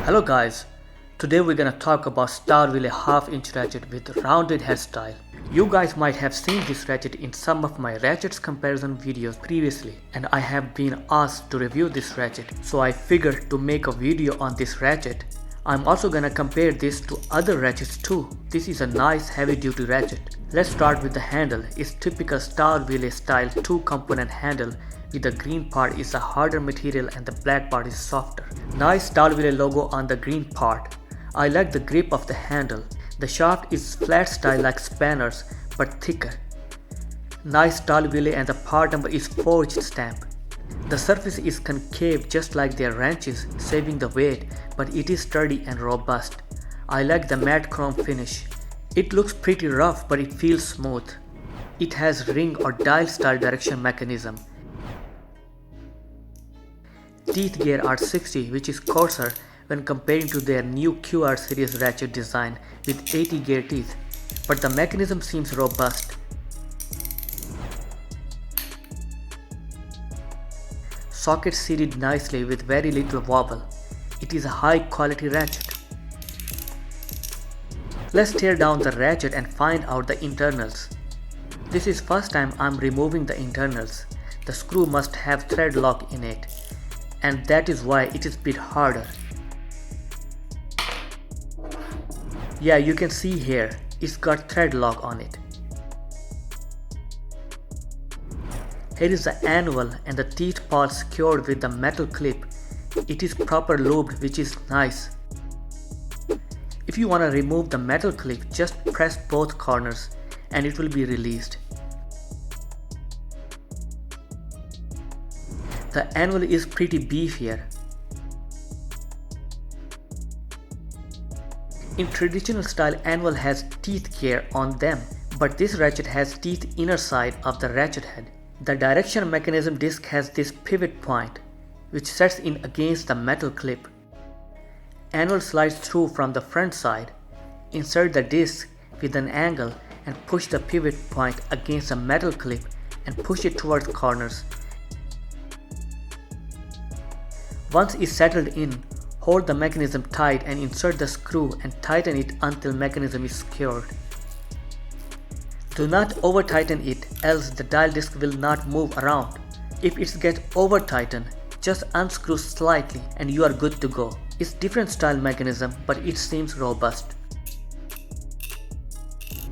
Hello guys, today we're gonna talk about Stahlwille half-inch ratchet with rounded head style. You guys might have seen this ratchet in some of my ratchets comparison videos previously, and I have been asked to review this ratchet, so I figured to make a video on this ratchet. I'm also gonna compare this to other ratchets too. This is a nice heavy duty ratchet. Let's start with the handle. It's typical Stahlwille style 2-component handle with the green part is a harder material and the black part is softer. Nice Stahlwille logo on the green part. I like the grip of the handle. The shaft is flat style like spanners but thicker. Nice Stahlwille and the part number is forged stamp. The surface is concave just like their wrenches, saving the weight, but it is sturdy and robust. I like the matte chrome finish. It looks pretty rough but it feels smooth. It has ring or dial style direction mechanism. Teeth gear are 60, which is coarser when comparing to their new QR series ratchet design with 80 gear teeth, but the mechanism seems robust. Socket seated nicely with very little wobble. It is a high quality ratchet. Let's tear down the ratchet and find out the internals. This is first time I'm removing the internals. The screw must have thread lock in it, and that is why it is a bit harder. Yeah, you can see here, it's got thread lock on it. Here is the anvil and the teeth pawl secured with the metal clip. It is proper lubed, which is nice. If you want to remove the metal clip, just press both corners and it will be released. The anvil is pretty beefier. In traditional style, anvil has teeth gear on them, but this ratchet has teeth inner side of the ratchet head. The direction mechanism disc has this pivot point, which sets in against the metal clip. Anvil slides through from the front side. Insert the disc with an angle and push the pivot point against the metal clip and push it towards corners. Once it's settled in, hold the mechanism tight and insert the screw and tighten it until mechanism is secured. Do not over tighten it, else the dial disc will not move around. If it gets over tightened, just unscrew slightly and you are good to go. It's different style mechanism, but it seems robust.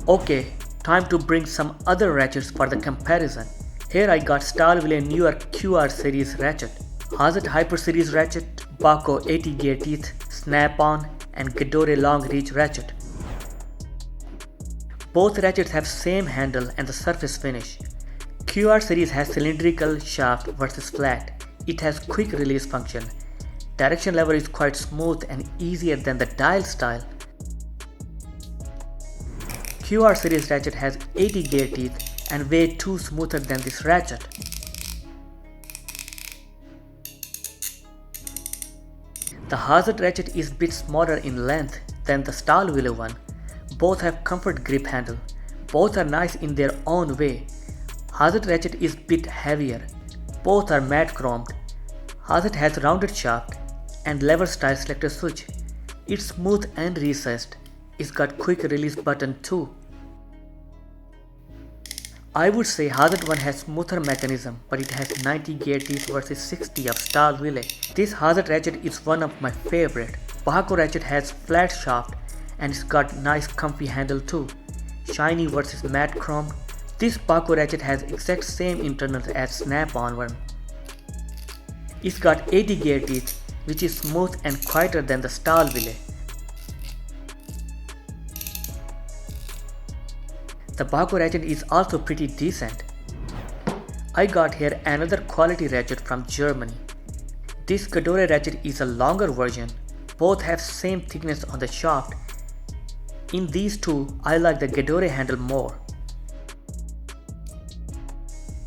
Okay, time to bring some other ratchets for the comparison. Here I got Stahlwille newer QR series ratchet, Hazet Hyper series ratchet, Bahco 80 gear teeth, snap-on, and Gedore long reach ratchet. Both ratchets have same handle and the surface finish. QR series has cylindrical shaft versus flat. It has quick release function. Direction lever is quite smooth and easier than the dial style. QR series ratchet has 80 gear teeth and way too smoother than this ratchet. The Hazet ratchet is a bit smaller in length than the Stahlwille one. Both have comfort grip handle. Both are nice in their own way. Hazet ratchet is a bit heavier. Both are matte chromed. Hazet has rounded shaft and lever style selector switch. It's smooth and recessed. It's got quick release button too. I would say Hazet one has smoother mechanism, but it has 90 gear teeth versus 60 of Stahlwille. This Hazet ratchet is one of my favorite. Bahco ratchet has flat shaft and it's got nice comfy handle too. Shiny versus matte chrome. This Bahco ratchet has exact same internals as snap-on one. It's got 80 gear teeth, which is smooth and quieter than the Stahlwille. The Bahco ratchet is also pretty decent. I got here another quality ratchet from Germany. This Gedore ratchet is a longer version. Both have same thickness on the shaft. In these two, I like the Gedore handle more.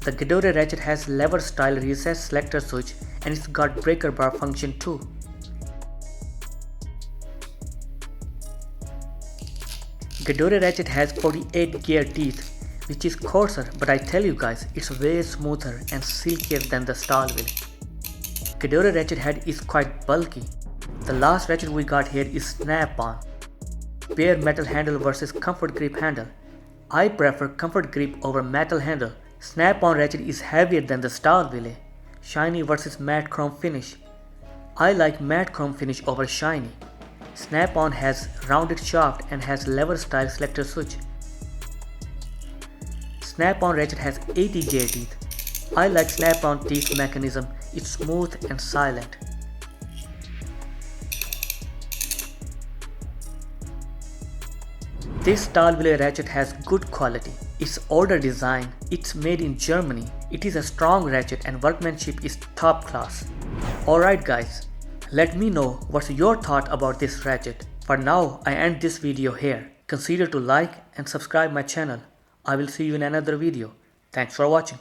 The Gedore ratchet has lever style recessed selector switch and it's got breaker bar function too. Gedore ratchet has 48 gear teeth, which is coarser, but I tell you guys, it's way smoother and silkier than the Stahlwille. Gedore ratchet head is quite bulky. The last ratchet we got here is Snap-on. Bare metal handle versus comfort grip handle. I prefer comfort grip over metal handle. Snap-on ratchet is heavier than the Stahlwille. Shiny versus matte chrome finish. I like matte chrome finish over shiny. Snap-on has rounded shaft and has lever style selector switch. Snap-on ratchet has 80 gear teeth. I like Snap-on teeth mechanism, it's smooth and silent. This Stahlwille ratchet has good quality. It's older design, it's made in Germany, it is a strong ratchet and workmanship is top class. Alright guys, let me know what's your thought about this ratchet. For now, I end this video here. Consider to like and subscribe my channel. I will see you in another video. Thanks for watching.